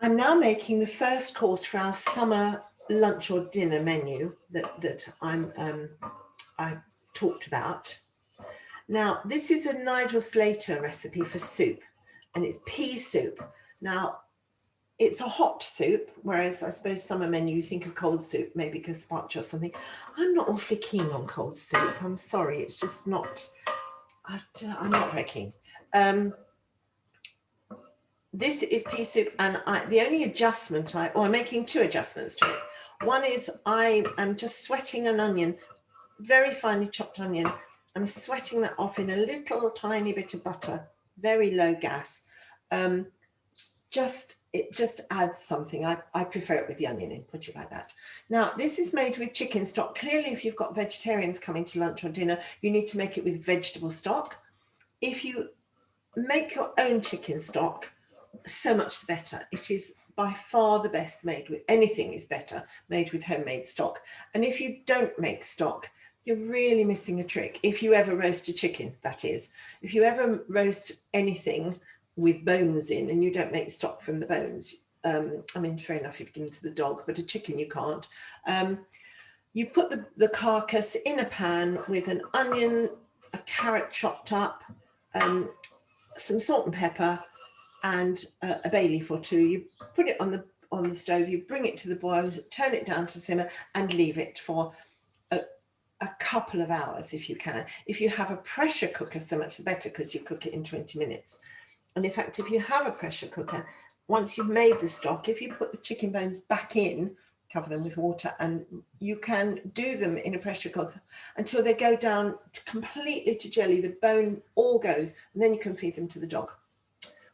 I'm now making the first course for our summer lunch or dinner menu that I talked about. Now, this is a Nigel Slater recipe for soup, and it's pea soup. Now, it's a hot soup, whereas I suppose summer menu you think of cold soup, maybe gazpacho or something. I'm not awfully keen on cold soup. I'm sorry, it's just not. I'm not very keen. This is pea soup, and the only adjustment I'm making two adjustments to it. One is I am just sweating an onion, very finely chopped onion. I'm sweating that off in a little tiny bit of butter, very low gas. It just adds something. I prefer it with the onion in, put it like that. Now, this is made with chicken stock. Clearly, if you've got vegetarians coming to lunch or dinner, you need to make it with vegetable stock. If you make your own chicken stock, so much the better. It is by far the best made with, anything is better made with homemade stock. And if you don't make stock, you're really missing a trick. If you ever roast a chicken, that is, if you ever roast anything with bones in and you don't make stock from the bones, I mean, fair enough, you've given to the dog, but a chicken you can't. You put the carcass in a pan with an onion, a carrot chopped up, some salt and pepper, and a bay leaf or two. You put it on the stove, you bring it to the boil, turn it down to simmer, and leave it for a couple of hours if you can. If you have a pressure cooker, so much the better, because you cook it in 20 minutes. And in fact, if you have a pressure cooker, once you've made the stock, if you put the chicken bones back in, cover them with water, and you can do them in a pressure cooker until they go down completely to jelly, the bone all goes, and then you can feed them to the dog,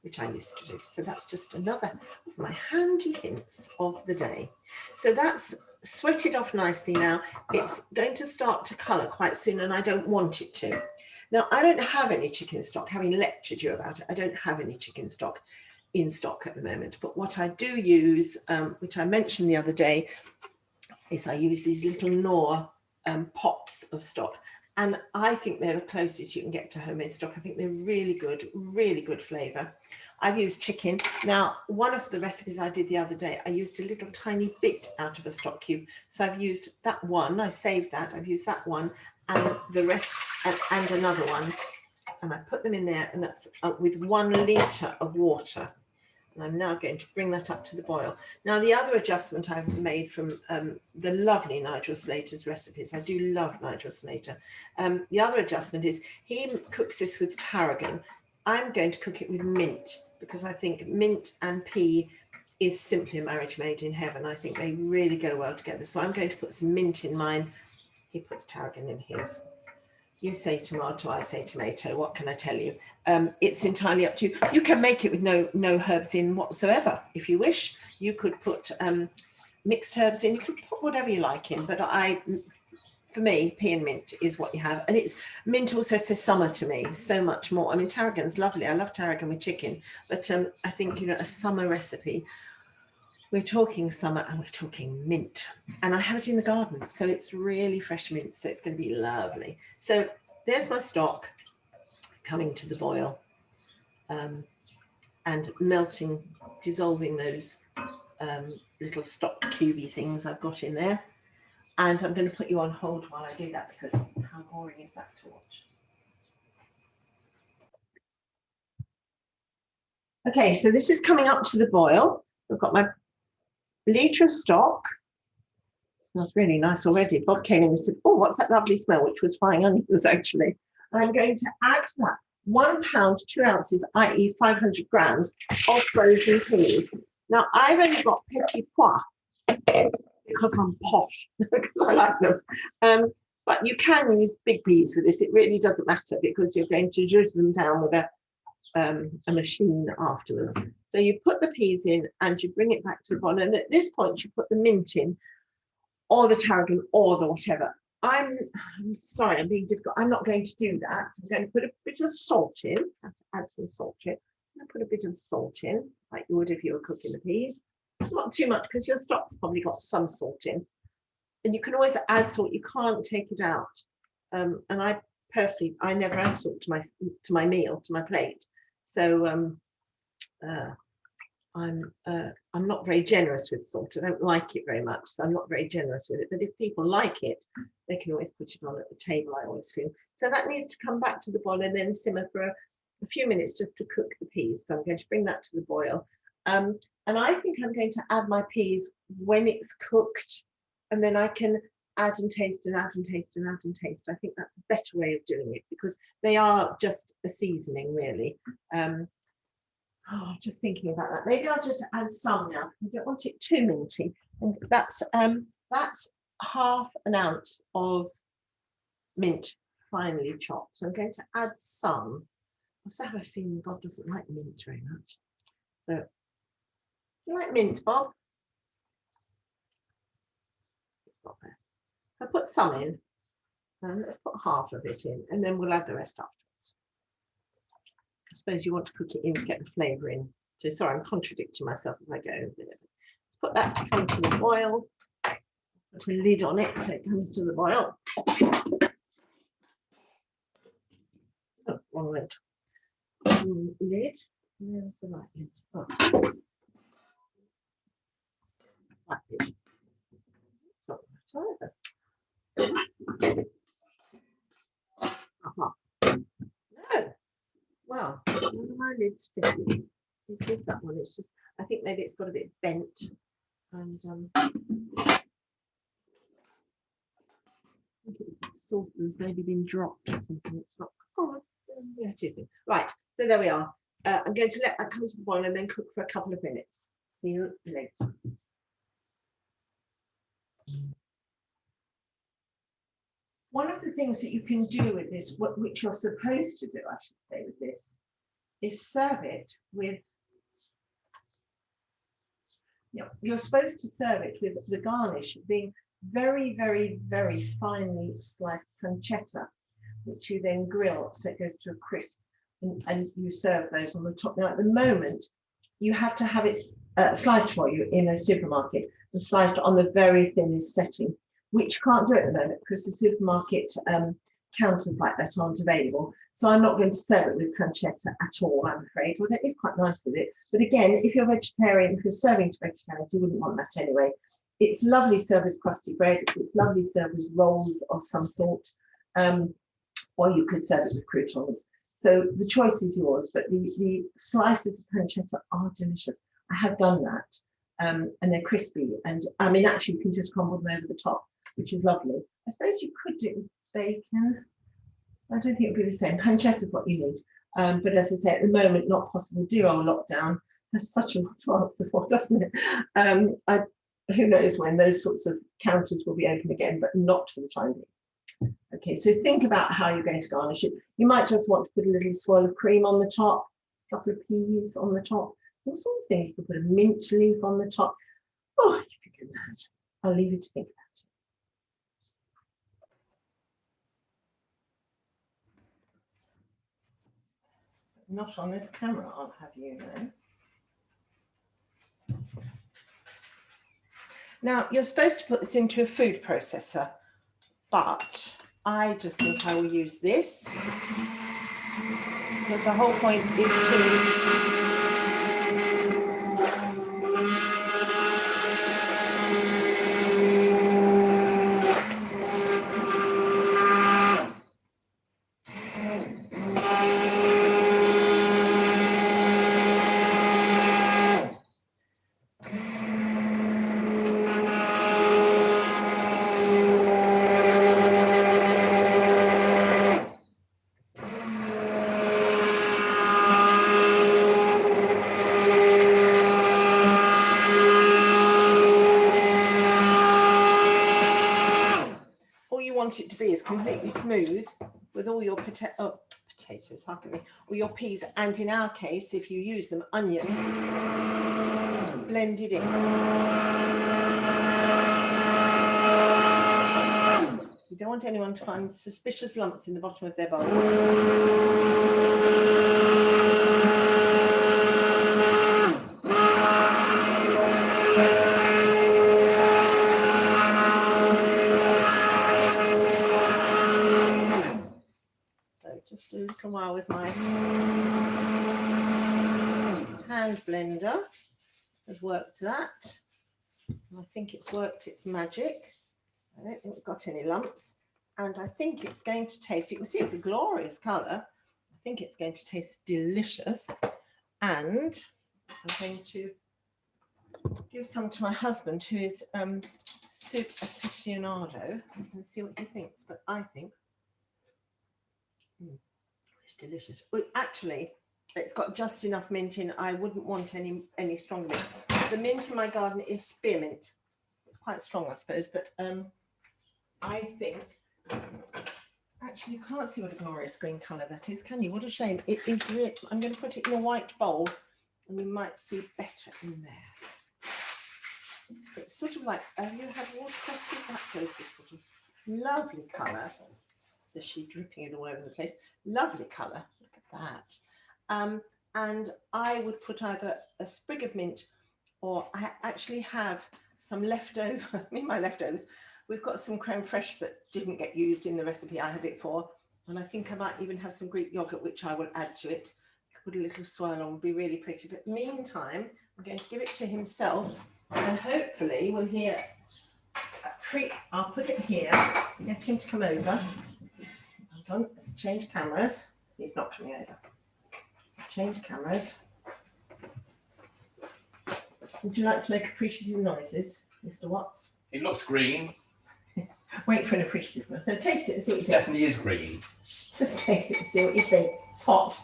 which I used to do. So that's just another of my handy hints of the day. So that's sweated off nicely now. It's going to start to colour quite soon, and I don't want it to. Now, I don't have any chicken stock, having lectured you about it. I don't have any chicken stock in stock at the moment, but what I do use, which I mentioned the other day, is I use these little Knorr pots of stock. And I think they're the closest you can get to homemade stock. I think they're really good flavour. I've used chicken. Now, one of the recipes I did the other day, I used a little tiny bit out of a stock cube. So I've used that one, I saved that, I've used that one, and the rest, and another one. And I put them in there, and that's with 1 litre of water. And I'm now going to bring that up to the boil. Now, the other adjustment I've made from the lovely Nigel Slater's recipes, I do love Nigel Slater. The other adjustment is he cooks this with tarragon. I'm going to cook it with mint, because I think mint and pea is simply a marriage made in heaven. I think they really go well together. So I'm going to put some mint in mine. He puts tarragon in his. You say tomato, I say tomato. What can I tell you? It's entirely up to you. You can make it with no herbs in whatsoever if you wish. You could put mixed herbs in. You can put whatever you like in. But for me, pea and mint is what you have. And mint also says summer to me so much more. I mean, tarragon's lovely. I love tarragon with chicken. But I think, a summer recipe, we're talking summer and we're talking mint, and I have it in the garden, so it's really fresh mint, so it's going to be lovely. So there's my stock coming to the boil, and melting, dissolving those little stock cubey things I've got in there. And I'm going to put you on hold while I do that, because how boring is that to watch? Okay, so this is coming up to the boil. I've got my litre of stock. Smells really nice already. Bob came in and said, "Oh, what's that lovely smell?" Which was frying onions, actually. I'm going to add to that 1 pound, 2 ounces, i.e. 500 grams of frozen peas. Now, I've only got petit pois because I'm posh, because I like them. But you can use big peas for this. It really doesn't matter, because you're going to zhuzh them down with a machine afterwards. So you put the peas in and you bring it back to the bottom. And at this point, you put the mint in, or the tarragon, or the whatever. I'm sorry, I'm being difficult. I'm not going to do that. I'm going to put a bit of salt in. I have to add some salt in. I'm going to put a bit of salt in, like you would if you were cooking the peas. Not too much, because your stock's probably got some salt in. And you can always add salt. You can't take it out. And I personally, I never add salt to my meal, to my plate. So I'm not very generous with salt. I don't like it very much, so I'm not very generous with it. But if people like it, they can always put it on at the table, I always feel. So that needs to come back to the boil and then simmer for a few minutes just to cook the peas. So I'm going to bring that to the boil. And I think I'm going to add my peas when it's cooked, and then I can add and taste and add and taste and add and taste. I think that's a better way of doing it because they are just a seasoning, really. Just thinking about that. Maybe I'll just add some now. I don't want it too minty. And that's half an ounce of mint finely chopped. So I'm going to add some. I also have a feeling Bob doesn't like mint very much. So, do you like mint, Bob? It's not there. I put some in. Let's put half of it in, and then we'll add the rest afterwards. I suppose you want to cook it in to get the flavour in. So sorry, I'm contradicting myself as I go. Let's put that to come to the boil. Put a lid on it so it comes to the boil. Oh, wrong lid. Lid. Where's the right lid? Oh. Right lid. It's not right either. No. Well, one of my lids fitting. It is that one. It's just, I think maybe it's got a bit bent, and I think it's the saucepan's maybe been dropped or something. It's not. Oh, yeah, it is. Right. So there we are. I'm going to let that come to the boil and then cook for a couple of minutes. See you later. One of the things that you can do with this, which you're supposed to do, I should say, with this, is serve it with. You're supposed to serve it with the garnish being very, very, very finely sliced pancetta, which you then grill so it goes to a crisp, and you serve those on the top. Now, at the moment, you have to have it sliced for you in a supermarket and sliced on the very thinnest setting, which you can't do at the moment because the supermarket counters like that aren't available. So I'm not going to serve it with pancetta at all, I'm afraid. Well, that is quite nice with it. But again, if you're vegetarian, if you're serving to vegetarians, you wouldn't want that anyway. It's lovely served with crusty bread. It's lovely served with rolls of some sort. Or you could serve it with croutons. So the choice is yours, but the slices of pancetta are delicious. I have done that, and they're crispy. And I mean, actually, you can just crumble them over the top, which is lovely. I suppose you could do bacon. I don't think it would be the same. Pancetta is what you need. But as I say, at the moment, not possible. Dear old lockdown. There's such a lot to answer for, doesn't it? Who knows when those sorts of counters will be open again, but not for the time being. Okay, so think about how you're going to garnish it. You might just want to put a little swirl of cream on the top, a couple of peas on the top, some sort of thing. You can put a mint leaf on the top. Oh, you can do that. I'll leave you to think about it. Not on this camera, I'll have you know. Now, you're supposed to put this into a food processor, but I just think I will use this because the whole point is to it to be is completely smooth with all your potatoes, how can we, or your peas, and in our case, if you use them, onion blended in. You don't want anyone to find suspicious lumps in the bottom of their bowl. Just a little while with my hand blender. has worked that. I think it's worked its magic. I don't think we've got any lumps. And I think it's going to taste, you can see it's a glorious colour. I think it's going to taste delicious. And I'm going to give some to my husband, who is soup aficionado, and see what he thinks. But I think it's delicious. Well, actually, it's got just enough mint in. I wouldn't want any stronger mint. The mint in my garden is spearmint. It's quite strong, I suppose, but I think, actually, you can't see what a glorious green colour that is, can you? What a shame. It is really, I'm going to put it in a white bowl and you might see better in there. It's sort of like, have you had watercress? That goes this sort of lovely colour. So she's dripping it all over the place. Lovely colour. Look at that. And I would put either a sprig of mint, or I actually have some leftover, my leftovers. We've got some creme fraiche that didn't get used in the recipe I had it for. And I think I might even have some Greek yogurt, which I will add to it. Put a little swirl on, would be really pretty. But meantime, I'm going to give it to himself, and hopefully we'll hear I'll put it here, get him to come over. Hold on, let's change cameras. He's not coming over. Change cameras. Would you like to make appreciative noises, Mr. Watts? It looks green. Wait for an appreciative noise. So taste it and see what you think. Definitely is green. Just taste it and see what you think. It's hot.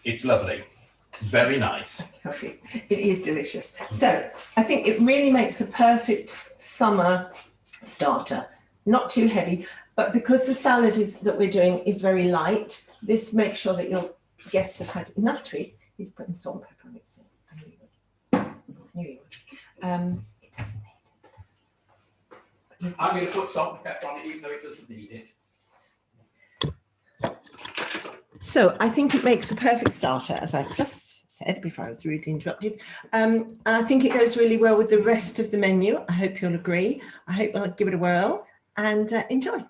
It's lovely. Very nice. It is delicious. So I think it really makes a perfect summer starter. Not too heavy, but because the salad that we're doing is very light, this makes sure that your guests have had enough to eat. He's putting salt and pepper on it, so I knew he would. I knew he would. It doesn't need it. I'm going to put salt and pepper on it, even though it doesn't need it. So I think it makes a perfect starter, as I've just said before I was rudely interrupted. And I think it goes really well with the rest of the menu. I hope you'll agree. I hope you'll give it a whirl and enjoy.